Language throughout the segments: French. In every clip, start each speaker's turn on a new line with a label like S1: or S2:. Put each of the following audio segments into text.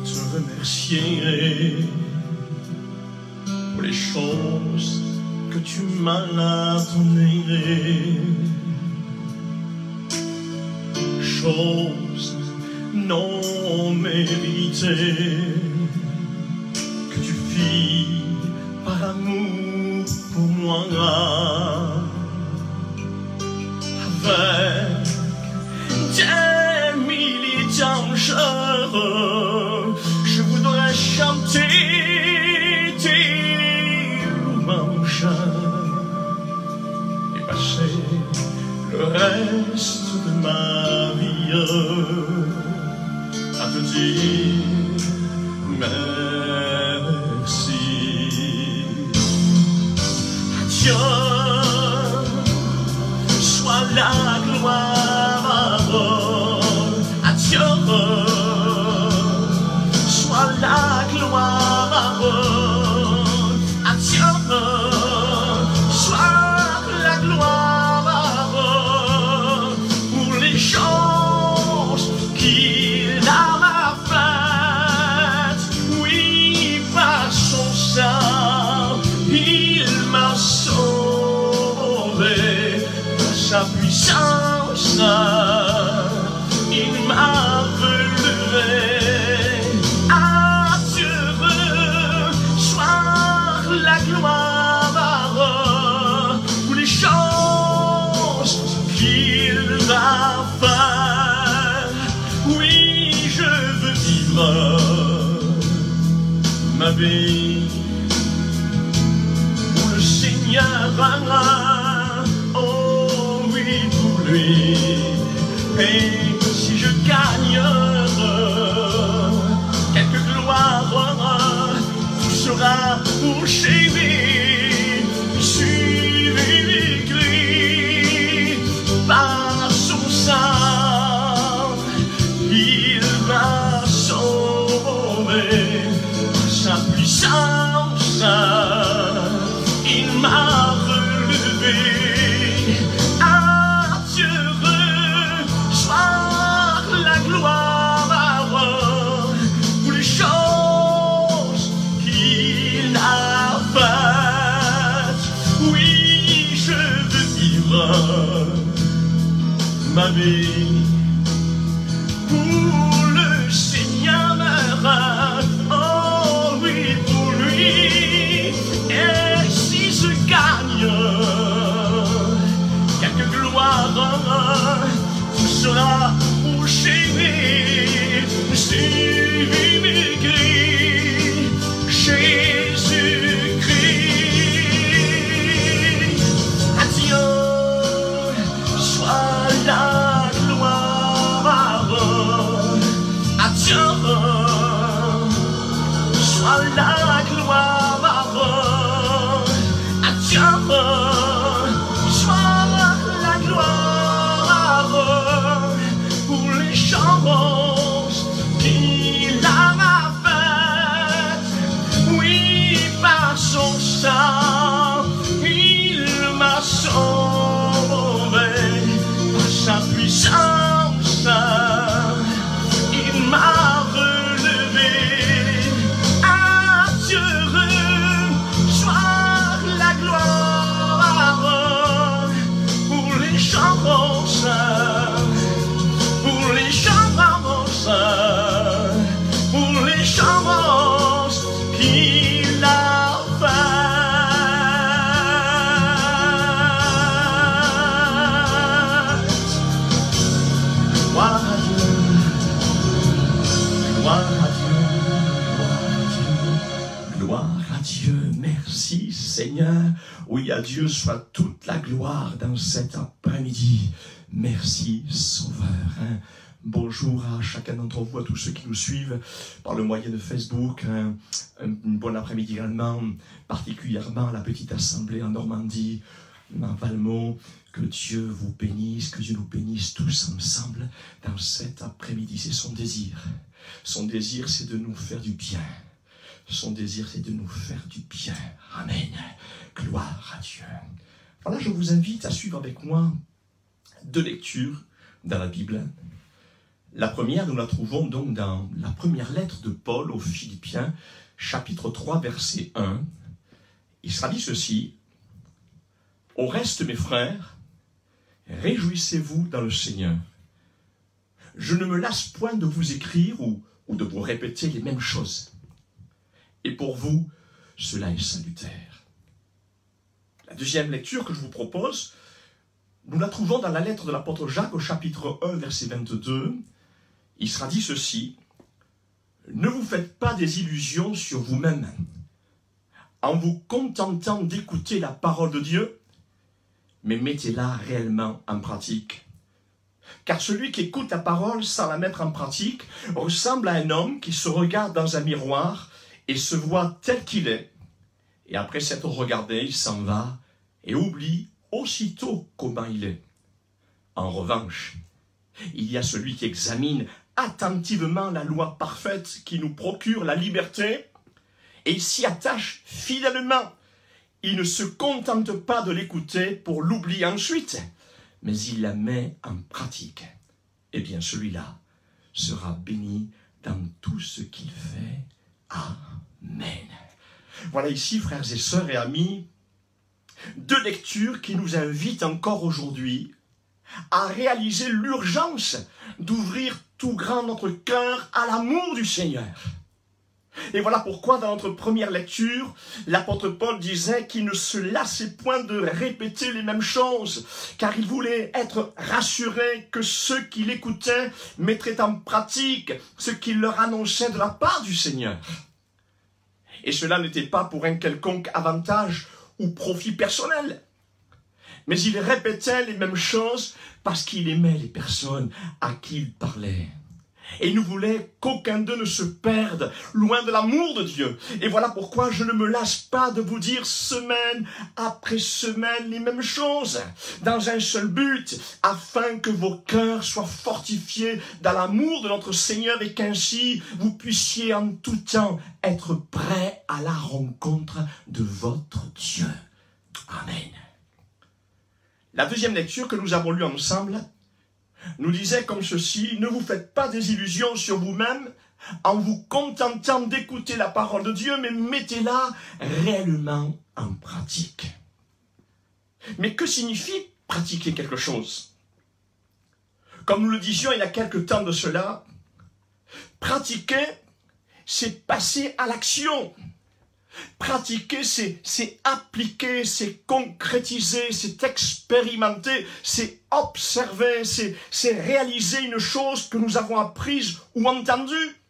S1: te remercier pour les choses que tu m'as données, choses non méritées que tu fis par amour pour moi. Avec des milliers d'anges, je voudrais chanter tes louanges et passer le reste de ma vie à te dire merci. Adieu, soit la gloire, adieu, soit la gloire, adieu, soit la gloire pour les choses qu'il a faites. Oui, par son sang, il m'a sauvé, par sa puissance, il m'a relevé. Adieu, soit la gloire pour les choses qu'il va faire. Oui, je veux vivre ma vie pour le Seigneur. Oh oui, pour lui. Et si je gagne quelques gloires, tout sera pour chérir. Suivez Christ par son sang, il m'a sauvé, par sa puissance, il m'a relevé. Ma vie pour le Seigneur, oh oui, pour lui. Et si je gagne quelques gloires, tout sera pour chérir, suivez Jésus-Christ. Adieu, soit la gloire, adieu, soit la gloire, adieu, soit la gloire pour les choses qu'il a faites. Oui, par son sang, il m'a sauvé, par sa puissance, il m'a relevé. Adieu, soit la gloire pour les choses, pour les choses, pour les choses qu'il a faites. Gloire à Dieu, gloire à Dieu, gloire à Dieu. Merci Seigneur. Oui, à Dieu soit toute la gloire dans cet après-midi. Merci Sauveur. Bonjour à chacun d'entre vous, à tous ceux qui nous suivent par le moyen de Facebook. Un bon après-midi également, particulièrement à la petite assemblée en Normandie, à Valmont. Que Dieu vous bénisse, que Dieu nous bénisse tous ensemble dans cet après-midi. C'est son désir. Son désir, c'est de nous faire du bien. Son désir, c'est de nous faire du bien. Amen. Gloire à Dieu. Voilà, je vous invite à suivre avec moi 2 lectures dans la Bible. La première, nous la trouvons donc dans la première lettre de Paul aux Philippiens, chapitre 3, verset 1. Il sera dit ceci: « Au reste, mes frères, réjouissez-vous dans le Seigneur. Je ne me lasse point de vous écrire ou de vous répéter les mêmes choses. Et pour vous, cela est salutaire. » La deuxième lecture que je vous propose, nous la trouvons dans la lettre de l'apôtre Jacques au chapitre 1, verset 22. Il sera dit ceci: « Ne vous faites pas des illusions sur vous-même, en vous contentant d'écouter la parole de Dieu, mais mettez-la réellement en pratique. Car celui qui écoute la parole sans la mettre en pratique ressemble à un homme qui se regarde dans un miroir et se voit tel qu'il est. Et après s'être regardé, il s'en va et oublie aussitôt comment il est. En revanche, il y a celui qui examine attentivement la loi parfaite qui nous procure la liberté et il s'y attache fidèlement. Il ne se contente pas de l'écouter pour l'oublier ensuite, mais il la met en pratique. Eh bien, celui-là sera béni dans tout ce qu'il fait. Amen. Voilà ici, frères et sœurs et amis, deux lectures qui nous invitent encore aujourd'hui à réaliser l'urgence d'ouvrir tout grand notre cœur à l'amour du Seigneur. Et voilà pourquoi dans notre première lecture, l'apôtre Paul disait qu'il ne se lassait point de répéter les mêmes choses, car il voulait être rassuré que ceux qui l'écoutaient mettraient en pratique ce qu'il leur annonçait de la part du Seigneur. Et cela n'était pas pour un quelconque avantage ou profit personnel, mais il répétait les mêmes choses parce qu'il aimait les personnes à qui il parlait. Et il ne voulait qu'aucun d'eux ne se perde loin de l'amour de Dieu. Et voilà pourquoi je ne me lasse pas de vous dire semaine après semaine les mêmes choses, dans un seul but, afin que vos cœurs soient fortifiés dans l'amour de notre Seigneur et qu'ainsi vous puissiez en tout temps être prêts à la rencontre de votre Dieu. Amen. La deuxième lecture que nous avons lue ensemble nous disait comme ceci: « Ne vous faites pas des illusions sur vous-même en vous contentant d'écouter la parole de Dieu, mais mettez-la réellement en pratique. » Mais que signifie pratiquer quelque chose? Comme nous le disions il y a quelque temps de cela, pratiquer, c'est passer à l'action. Pratiquer, c'est appliquer, c'est concrétiser, c'est expérimenter, c'est observer, c'est réaliser une chose que nous avons apprise ou entendue.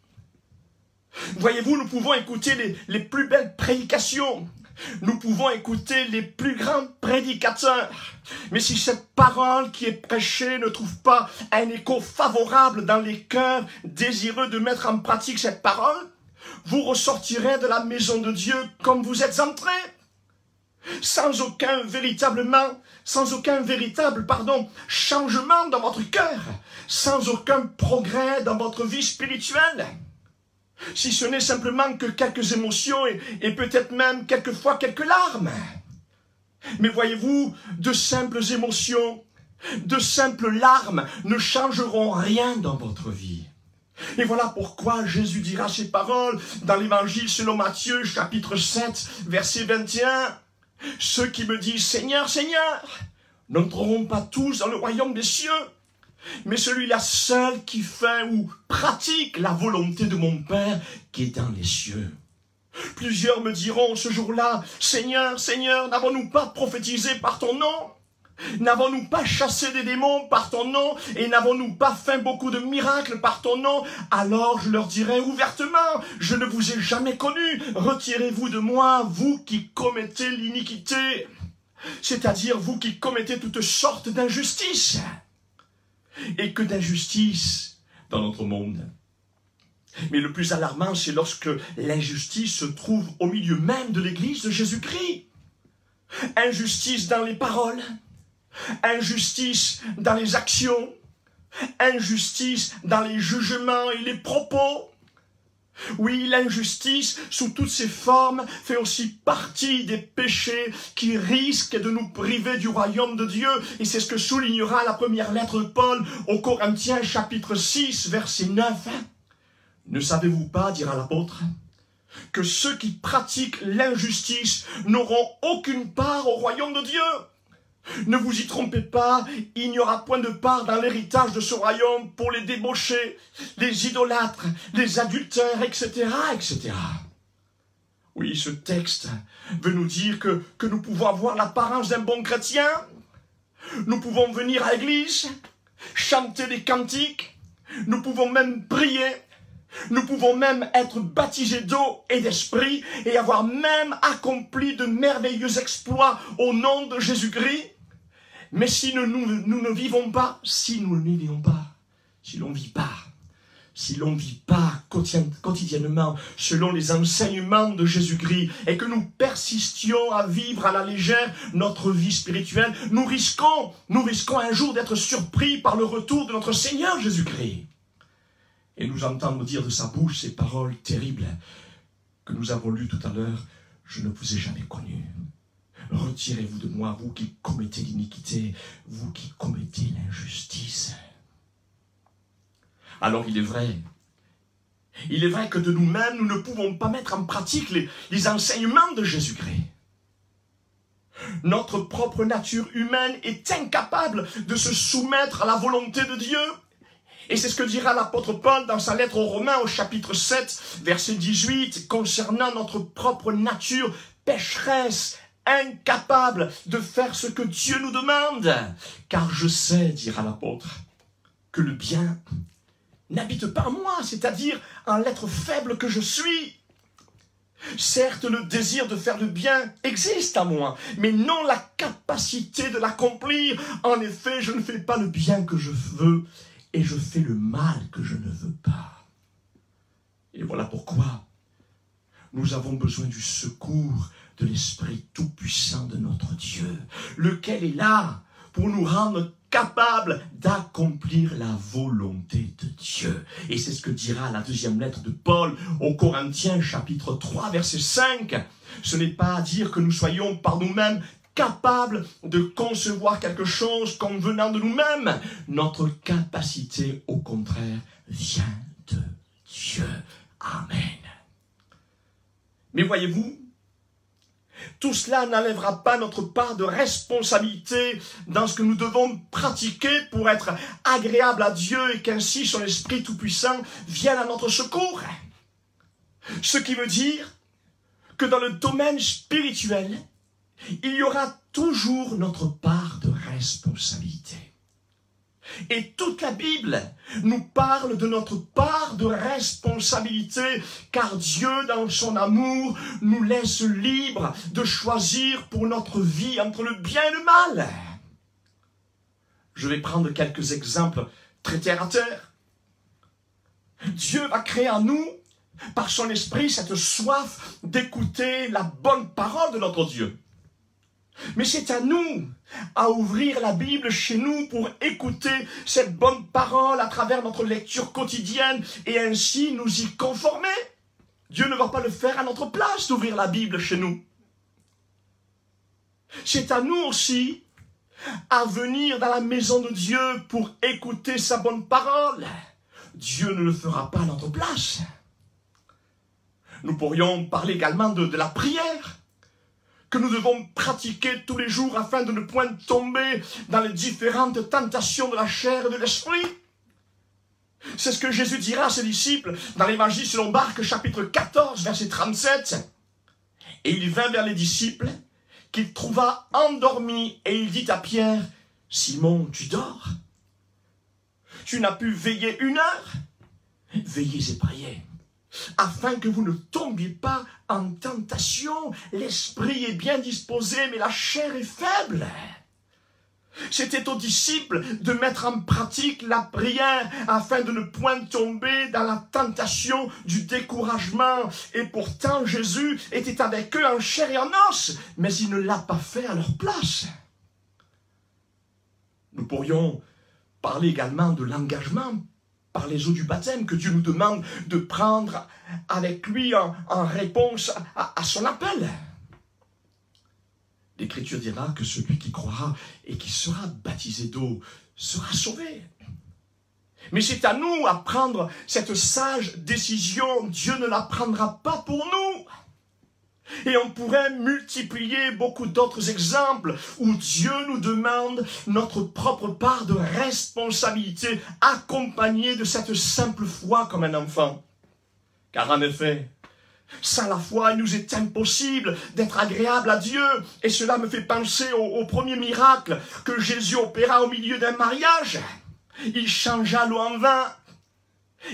S1: Voyez-vous, nous pouvons écouter les plus belles prédications, nous pouvons écouter les plus grands prédicateurs, mais si cette parole qui est prêchée ne trouve pas un écho favorable dans les cœurs désireux de mettre en pratique cette parole, vous ressortirez de la maison de Dieu comme vous êtes entrés, sans aucun véritable changement dans votre cœur, sans aucun progrès dans votre vie spirituelle. Si ce n'est simplement que quelques émotions et peut-être même quelquefois quelques larmes. Mais voyez-vous, de simples émotions, de simples larmes ne changeront rien dans votre vie. Et voilà pourquoi Jésus dira ces paroles dans l'évangile selon Matthieu, chapitre 7, verset 21. « Ceux qui me disent « Seigneur, Seigneur » n'entreront pas tous dans le royaume des cieux, mais celui-là seul qui fait ou pratique la volonté de mon Père qui est dans les cieux. » Plusieurs me diront ce jour-là, « Seigneur, Seigneur, n'avons-nous pas prophétisé par ton nom ? N'avons-nous pas chassé des démons par ton nom et n'avons-nous pas fait beaucoup de miracles par ton nom? Alors je leur dirai ouvertement, je ne vous ai jamais connu, retirez-vous de moi, vous qui commettez l'iniquité. » C'est-à-dire vous qui commettez toutes sortes d'injustices. Et que d'injustice dans notre monde. Mais le plus alarmant, c'est lorsque l'injustice se trouve au milieu même de l'Église de Jésus-Christ. Injustice dans les paroles, injustice dans les actions, injustice dans les jugements et les propos. Oui, l'injustice, sous toutes ses formes, fait aussi partie des péchés qui risquent de nous priver du royaume de Dieu. Et c'est ce que soulignera la première lettre de Paul aux Corinthiens, chapitre 6, verset 9. Ne savez-vous pas, dira l'apôtre, que ceux qui pratiquent l'injustice n'auront aucune part au royaume de Dieu? Ne vous y trompez pas, il n'y aura point de part dans l'héritage de ce royaume pour les débauchés, les idolâtres, les adultères, etc., etc. Oui, ce texte veut nous dire que nous pouvons avoir l'apparence d'un bon chrétien, nous pouvons venir à l'église, chanter des cantiques, nous pouvons même prier, nous pouvons même être baptisés d'eau et d'esprit et avoir même accompli de merveilleux exploits au nom de Jésus-Christ. Mais si nous ne vivons pas, si l'on ne vit pas quotidiennement selon les enseignements de Jésus-Christ et que nous persistions à vivre à la légère notre vie spirituelle, nous risquons un jour d'être surpris par le retour de notre Seigneur Jésus-Christ. Et nous entendre dire de sa bouche ces paroles terribles que nous avons lues tout à l'heure: je ne vous ai jamais connu. Retirez-vous de moi, vous qui commettez l'iniquité, vous qui commettez l'injustice. Alors il est vrai que de nous-mêmes, nous ne pouvons pas mettre en pratique les enseignements de Jésus-Christ. Notre propre nature humaine est incapable de se soumettre à la volonté de Dieu. Et c'est ce que dira l'apôtre Paul dans sa lettre aux Romains au chapitre 7, verset 18, concernant notre propre nature pécheresse, incapable de faire ce que Dieu nous demande. Car je sais, dira l'apôtre, que le bien n'habite pas en moi, c'est-à-dire en l'être faible que je suis. Certes, le désir de faire le bien existe en moi, mais non la capacité de l'accomplir. En effet, je ne fais pas le bien que je veux, et je fais le mal que je ne veux pas. Et voilà pourquoi nous avons besoin du secours de l'Esprit tout-puissant de notre Dieu, lequel est là pour nous rendre capables d'accomplir la volonté de Dieu. Et c'est ce que dira la deuxième lettre de Paul aux Corinthiens, chapitre 3, verset 5. Ce n'est pas à dire que nous soyons par nous-mêmes capables de concevoir quelque chose comme venant de nous-mêmes. Notre capacité, au contraire, vient de Dieu. Amen. Mais voyez-vous, tout cela n'enlèvera pas notre part de responsabilité dans ce que nous devons pratiquer pour être agréable à Dieu et qu'ainsi son Esprit Tout-Puissant vienne à notre secours. Ce qui veut dire que dans le domaine spirituel, il y aura toujours notre part de responsabilité. Et toute la Bible nous parle de notre part de responsabilité, car Dieu, dans son amour, nous laisse libres de choisir pour notre vie entre le bien et le mal. Je vais prendre quelques exemples très terre à terre. Dieu va créer en nous, par son esprit, cette soif d'écouter la bonne parole de notre Dieu. Mais c'est à nous à ouvrir la Bible chez nous pour écouter cette bonne parole à travers notre lecture quotidienne et ainsi nous y conformer. Dieu ne va pas le faire à notre place d'ouvrir la Bible chez nous. C'est à nous aussi à venir dans la maison de Dieu pour écouter sa bonne parole. Dieu ne le fera pas à notre place. Nous pourrions parler également de la prière que nous devons pratiquer tous les jours afin de ne point tomber dans les différentes tentations de la chair et de l'esprit. C'est ce que Jésus dira à ses disciples dans l'évangile selon Marc, chapitre 14, verset 37. Et il vint vers les disciples qu'il trouva endormis et il dit à Pierre: « Simon, tu dors? Tu n'as pu veiller 1 heure? Veillez et priez, afin que vous ne tombiez pas en tentation. L'esprit est bien disposé, mais la chair est faible. » C'était aux disciples de mettre en pratique la prière afin de ne point tomber dans la tentation du découragement. Et pourtant, Jésus était avec eux en chair et en os, mais il ne l'a pas fait à leur place. Nous pourrions parler également de l'engagement par les eaux du baptême que Dieu nous demande de prendre avec lui en réponse à son appel. L'Écriture dira que celui qui croira et qui sera baptisé d'eau sera sauvé. Mais c'est à nous à prendre cette sage décision. Dieu ne la prendra pas pour nous. Et on pourrait multiplier beaucoup d'autres exemples où Dieu nous demande notre propre part de responsabilité accompagnée de cette simple foi comme un enfant. Car en effet, sans la foi, il nous est impossible d'être agréable à Dieu. Et cela me fait penser au premier miracle que Jésus opéra au milieu d'un mariage. Il changea l'eau en vin.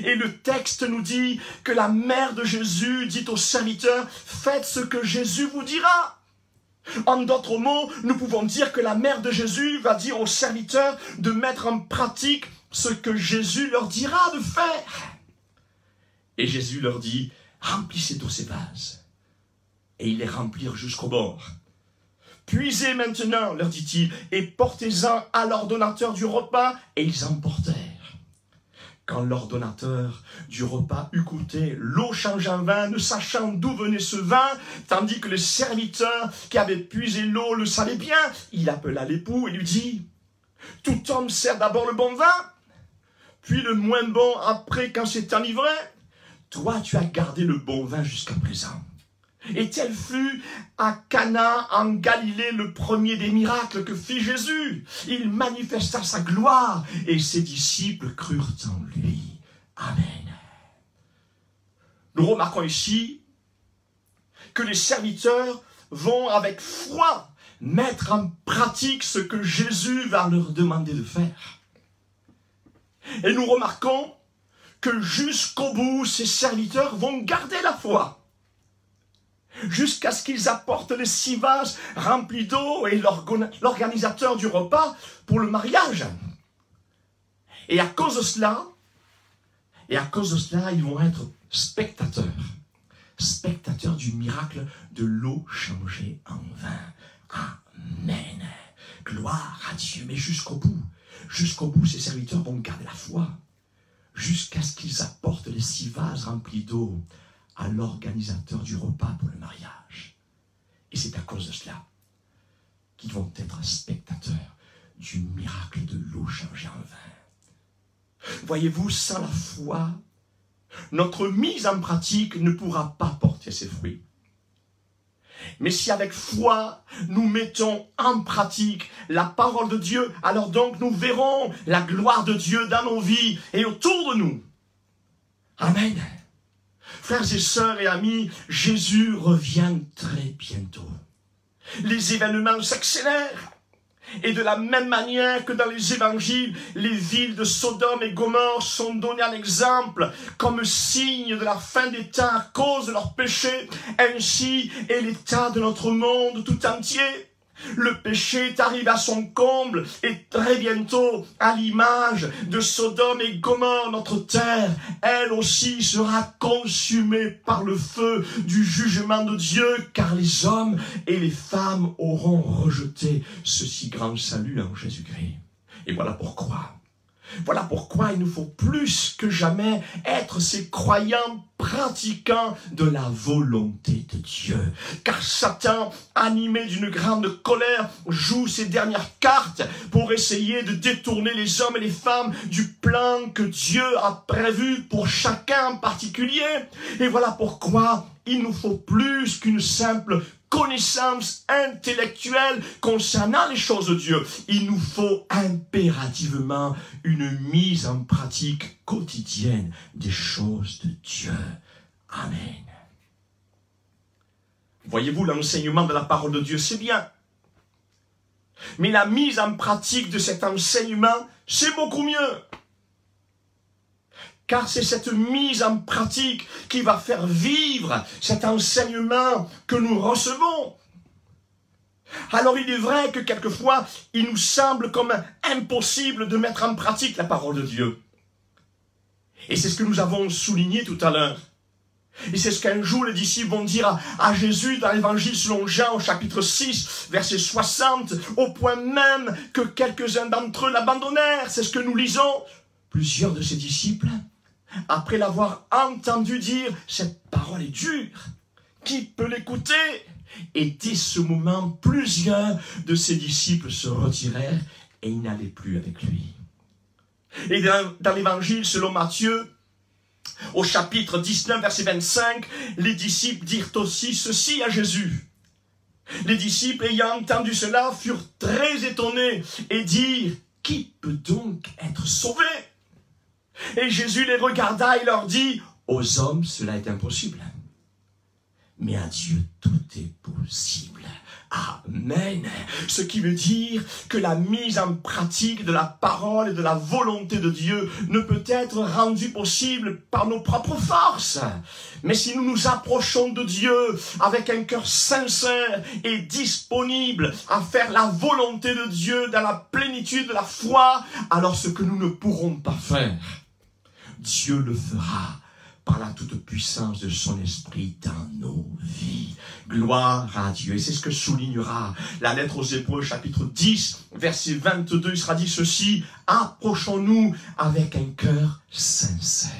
S1: Et le texte nous dit que la mère de Jésus dit au serviteur, faites ce que Jésus vous dira. En d'autres mots, nous pouvons dire que la mère de Jésus va dire au serviteur de mettre en pratique ce que Jésus leur dira de faire. Et Jésus leur dit, remplissez d'eau ces vases. Et ils les remplirent jusqu'au bord. Puisez maintenant, leur dit-il, et portez-en à l'ordonnateur du repas. Et ils en portèrent. Quand l'ordonnateur du repas eut goûté, l'eau changea en vin, ne sachant d'où venait ce vin, tandis que les serviteurs qui avaient puisé l'eau le savaient bien, il appela l'époux et lui dit, « Tout homme sert d'abord le bon vin, puis le moins bon après quand c'est enivré. Toi, tu as gardé le bon vin jusqu'à présent. » Et tel fut à Cana en Galilée le premier des miracles que fit Jésus. Il manifesta sa gloire et ses disciples crurent en lui. Amen. Nous remarquons ici que les serviteurs vont avec foi mettre en pratique ce que Jésus va leur demander de faire. Et nous remarquons que jusqu'au bout, ces serviteurs vont garder la foi. Jusqu'à ce qu'ils apportent les 6 vases remplis d'eau et l'organisateur du repas pour le mariage. Et à cause de cela, ils vont être spectateurs du miracle de l'eau changée en vin. Amen. Gloire à Dieu. Mais jusqu'au bout, ces serviteurs vont garder la foi. Jusqu'à ce qu'ils apportent les 6 vases remplis d'eau à l'organisateur du repas pour le mariage. Et c'est à cause de cela qu'ils vont être spectateurs du miracle de l'eau changée en vin. Voyez-vous, sans la foi, notre mise en pratique ne pourra pas porter ses fruits. Mais si avec foi, nous mettons en pratique la parole de Dieu, alors donc nous verrons la gloire de Dieu dans nos vies et autour de nous. Amen. Frères et sœurs et amis, Jésus revient très bientôt. Les événements s'accélèrent. Et de la même manière que dans les évangiles, les villes de Sodome et Gomorrhe sont données en exemple comme signe de la fin des temps à cause de leurs péchés, ainsi est l'état de notre monde tout entier. Le péché arrive à son comble et très bientôt, à l'image de Sodome et Gomorrhe, notre terre, elle aussi sera consumée par le feu du jugement de Dieu, car les hommes et les femmes auront rejeté ce si grand salut en Jésus-Christ. Et voilà pourquoi il nous faut plus que jamais être ces croyants pratiquants de la volonté de Dieu. Car Satan, animé d'une grande colère, joue ses dernières cartes pour essayer de détourner les hommes et les femmes du plan que Dieu a prévu pour chacun en particulier. Et voilà pourquoi il nous faut plus qu'une simple connaissance intellectuelle concernant les choses de Dieu. Il nous faut impérativement une mise en pratique quotidienne des choses de Dieu. Amen. Voyez-vous, l'enseignement de la parole de Dieu, c'est bien. Mais la mise en pratique de cet enseignement, c'est beaucoup mieux. Car c'est cette mise en pratique qui va faire vivre cet enseignement que nous recevons. Alors il est vrai que quelquefois, il nous semble comme impossible de mettre en pratique la parole de Dieu. Et c'est ce que nous avons souligné tout à l'heure. Et c'est ce qu'un jour les disciples vont dire à Jésus dans l'évangile selon Jean au chapitre 6, verset 60, au point même que quelques-uns d'entre eux l'abandonnèrent. C'est ce que nous lisons. Plusieurs de ses disciples, après l'avoir entendu dire « Cette parole est dure, qui peut l'écouter ?» Et dès ce moment, plusieurs de ses disciples se retirèrent et ils n'allaient plus avec lui. Et dans l'évangile selon Matthieu, au chapitre 19, verset 25, les disciples dirent aussi ceci à Jésus. Les disciples, ayant entendu cela, furent très étonnés et dirent « Qui peut donc être sauvé ?» Et Jésus les regarda et leur dit « Aux hommes, cela est impossible. Mais à Dieu, tout est possible. » Amen. Ce qui veut dire que la mise en pratique de la parole et de la volonté de Dieu ne peut être rendue possible par nos propres forces. Mais si nous nous approchons de Dieu avec un cœur sincère et disponible à faire la volonté de Dieu dans la plénitude de la foi, alors ce que nous ne pourrons pas faire, Dieu le fera par la toute-puissance de son esprit dans nos vies. Gloire à Dieu. Et c'est ce que soulignera la lettre aux Hébreux, chapitre 10, verset 22. Il sera dit ceci: approchons-nous avec un cœur sincère,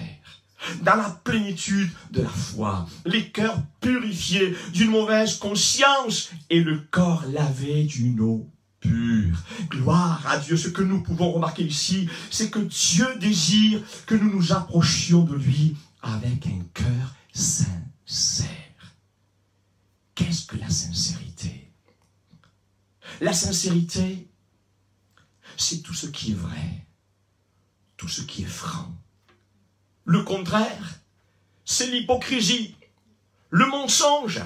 S1: dans la plénitude de la foi, les cœurs purifiés d'une mauvaise conscience et le corps lavé d'une eau pure. Gloire à Dieu. Ce que nous pouvons remarquer ici, c'est que Dieu désire que nous nous approchions de lui avec un cœur sincère. Qu'est-ce que la sincérité? La sincérité, c'est tout ce qui est vrai, tout ce qui est franc. Le contraire, c'est l'hypocrisie, le mensonge.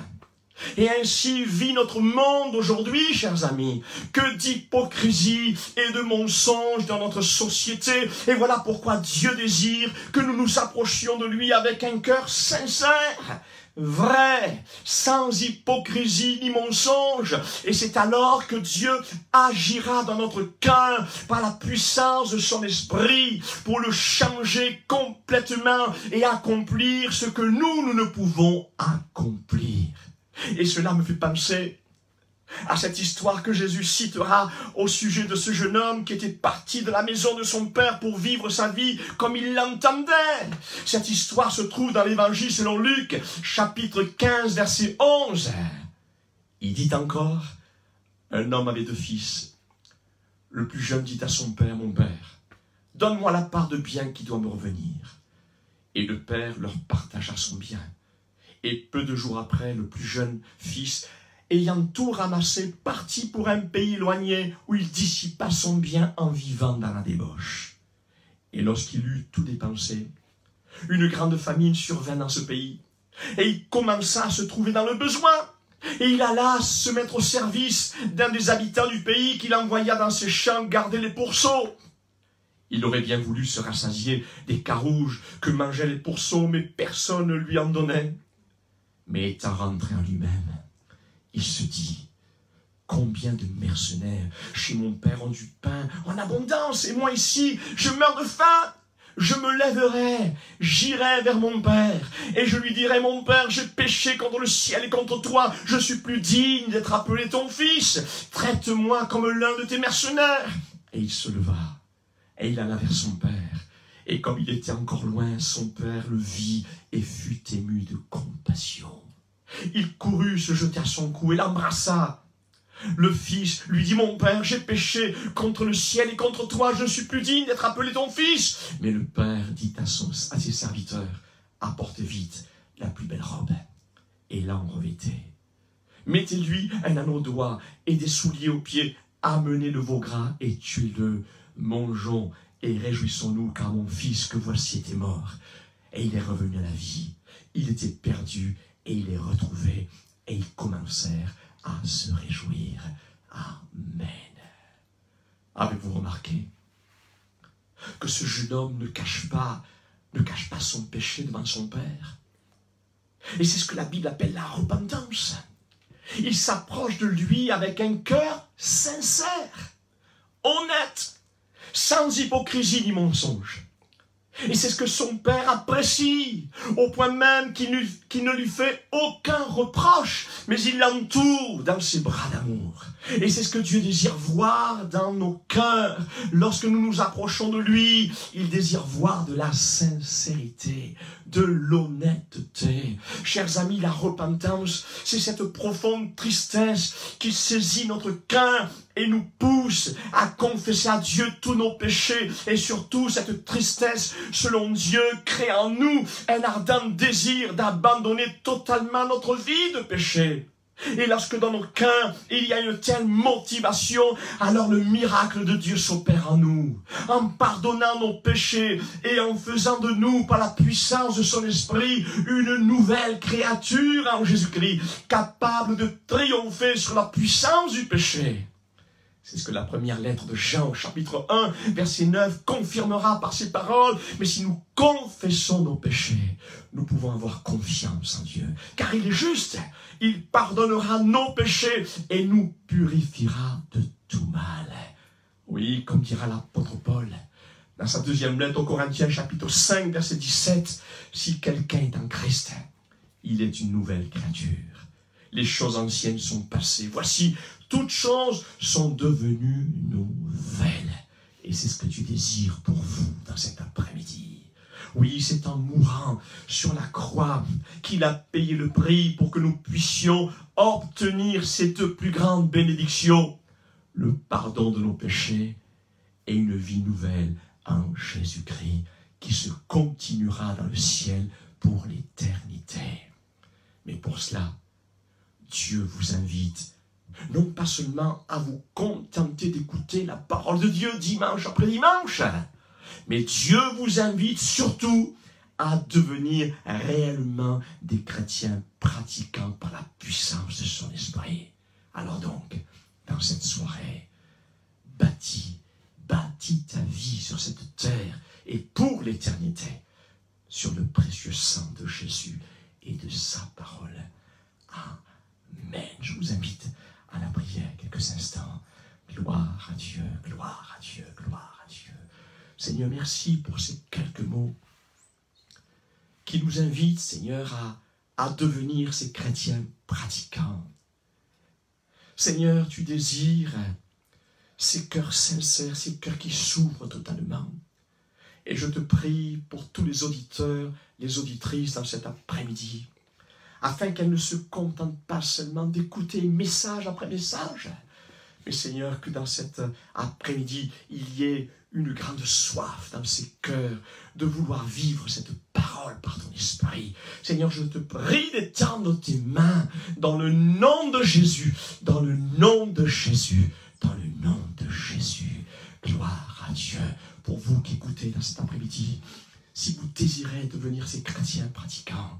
S1: Et ainsi vit notre monde aujourd'hui, chers amis, que d'hypocrisie et de mensonges dans notre société. Et voilà pourquoi Dieu désire que nous nous approchions de lui avec un cœur sincère, vrai, sans hypocrisie ni mensonge. Et c'est alors que Dieu agira dans notre cœur par la puissance de son esprit pour le changer complètement et accomplir ce que nous ne pouvons accomplir. Et cela me fait penser à cette histoire que Jésus citera au sujet de ce jeune homme qui était parti de la maison de son père pour vivre sa vie comme il l'entendait. Cette histoire se trouve dans l'évangile selon Luc, chapitre 15, verset 11. Il dit encore, un homme avait 2 fils. Le plus jeune dit à son père, « Mon père, donne-moi la part de bien qui doit me revenir. » Et le père leur partagea son bien. Et peu de jours après, le plus jeune fils, ayant tout ramassé, partit pour un pays éloigné où il dissipa son bien en vivant dans la débauche. Et lorsqu'il eut tout dépensé, une grande famine survint dans ce pays. Et il commença à se trouver dans le besoin. Et il alla se mettre au service d'un des habitants du pays qu'il envoya dans ses champs garder les pourceaux. Il aurait bien voulu se rassasier des carouges que mangeaient les pourceaux, mais personne ne lui en donnait. Mais étant rentré en lui-même, il se dit, combien de mercenaires chez mon père ont du pain en abondance, et moi ici, je meurs de faim. Je me lèverai, j'irai vers mon père, et je lui dirai, mon père, j'ai péché contre le ciel et contre toi, je suis plus digne d'être appelé ton fils, traite-moi comme l'un de tes mercenaires. Et il se leva, et il alla vers son père. Et comme il était encore loin, son père le vit et fut ému de compassion. Il courut se jeter à son cou et l'embrassa. Le fils lui dit, mon père, j'ai péché contre le ciel et contre toi, je ne suis plus digne d'être appelé ton fils. Mais le père dit à ses serviteurs, apportez vite la plus belle robe et l'en revêtez. Mettez-lui un anneau au doigt et des souliers aux pieds, amenez le veau gras et tuez-le, mangeons et réjouissons-nous, car mon fils que voici était mort, et il est revenu à la vie. Il était perdu, et il est retrouvé, et ils commencèrent à se réjouir. Amen. Avez-vous remarqué que ce jeune homme ne cache pas son péché devant son père? Et c'est ce que la Bible appelle la repentance. Il s'approche de lui avec un cœur sincère, honnête, sans hypocrisie ni mensonge. Et c'est ce que son Père apprécie, au point même qu'il ne lui fait aucun reproche, mais il l'entoure dans ses bras d'amour. Et c'est ce que Dieu désire voir dans nos cœurs. Lorsque nous nous approchons de lui, il désire voir de la sincérité, de l'honnêteté. Chers amis, la repentance, c'est cette profonde tristesse qui saisit notre cœur et nous pousse à confesser à Dieu tous nos péchés. Et surtout, cette tristesse, selon Dieu, crée en nous un ardent désir d'abandonner totalement notre vie de péché. Et lorsque dans nos cœurs, il y a une telle motivation, alors le miracle de Dieu s'opère en nous, en pardonnant nos péchés et en faisant de nous, par la puissance de son esprit, une nouvelle créature en Jésus-Christ, capable de triompher sur la puissance du péché. C'est ce que la première lettre de Jean, chapitre 1, verset 9, confirmera par ces paroles. Mais si nous confessons nos péchés, nous pouvons avoir confiance en Dieu. Car il est juste, il pardonnera nos péchés et nous purifiera de tout mal. Oui, comme dira l'apôtre Paul, dans sa deuxième lettre aux Corinthiens, chapitre 5, verset 17, si quelqu'un est en Christ, il est une nouvelle créature. Les choses anciennes sont passées. Voici, toutes choses sont devenues nouvelles. Et c'est ce que Dieu désire pour vous dans cet après-midi. Oui, c'est en mourant sur la croix qu'il a payé le prix pour que nous puissions obtenir cette plus grande bénédiction, le pardon de nos péchés et une vie nouvelle en Jésus-Christ qui se continuera dans le ciel pour l'éternité. Mais pour cela, Dieu vous invite, non pas seulement à vous contenter d'écouter la parole de Dieu dimanche après dimanche, mais Dieu vous invite surtout à devenir réellement des chrétiens pratiquants par la puissance de son esprit. Alors donc, dans cette soirée, bâtis ta vie sur cette terre et pour l'éternité, sur le précieux sang de Jésus et de sa parole. Amen. Je vous invite à la prière quelques instants. Gloire à Dieu, gloire à Dieu, gloire à Dieu. Seigneur, merci pour ces quelques mots qui nous invitent, Seigneur, à devenir ces chrétiens pratiquants. Seigneur, tu désires ces cœurs sincères, ces cœurs qui s'ouvrent totalement. Et je te prie pour tous les auditeurs, les auditrices dans cet après-midi, afin qu'elles ne se contentent pas seulement d'écouter message après message, mais Seigneur, que dans cet après-midi, il y ait une grande soif dans ces cœurs de vouloir vivre cette parole par ton esprit. Seigneur, je te prie d'étendre tes mains dans le nom de Jésus, dans le nom de Jésus, dans le nom de Jésus. Gloire à Dieu. Pour vous qui écoutez dans cet après-midi, si vous désirez devenir ces chrétiens pratiquants,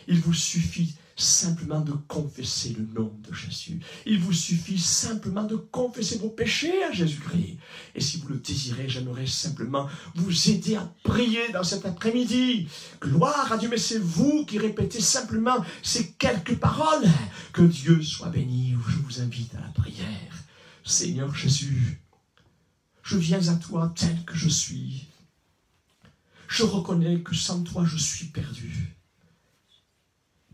S1: il vous suffit simplement de confesser le nom de Jésus. Il vous suffit simplement de confesser vos péchés à Jésus-Christ. Et si vous le désirez, j'aimerais simplement vous aider à prier dans cet après-midi. Gloire à Dieu, mais c'est vous qui répétez simplement ces quelques paroles. Que Dieu soit béni. Je vous invite à la prière. Seigneur Jésus, je viens à toi tel que je suis. Je reconnais que sans toi, je suis perdu.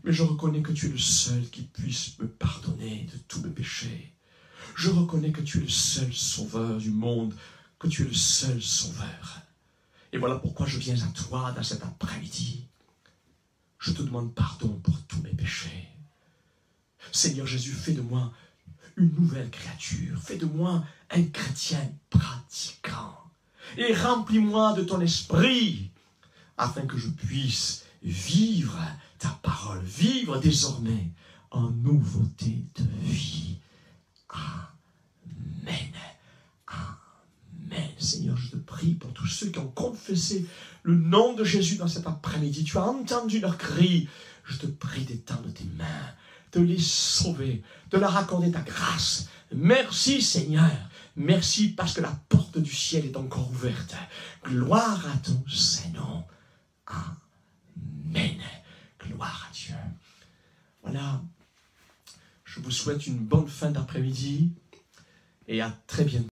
S1: Mais je reconnais que tu es le seul qui puisse me pardonner de tous mes péchés. Je reconnais que tu es le seul sauveur du monde, que tu es le seul sauveur. Et voilà pourquoi je viens à toi dans cet après-midi. Je te demande pardon pour tous mes péchés. Seigneur Jésus, fais de moi une nouvelle créature. Fais de moi un chrétien pratiquant. Et remplis-moi de ton esprit, afin que je puisse vivre ta parole, vivre désormais en nouveauté de vie. Amen. Amen. Seigneur, je te prie pour tous ceux qui ont confessé le nom de Jésus dans cet après-midi. Tu as entendu leur cri. Je te prie d'étendre tes mains, de les sauver, de leur accorder ta grâce. Merci Seigneur. Merci parce que la porte du ciel est encore ouverte. Gloire à ton Saint-Nom. Amen. Gloire à Dieu. Voilà. Je vous souhaite une bonne fin d'après-midi et à très bientôt.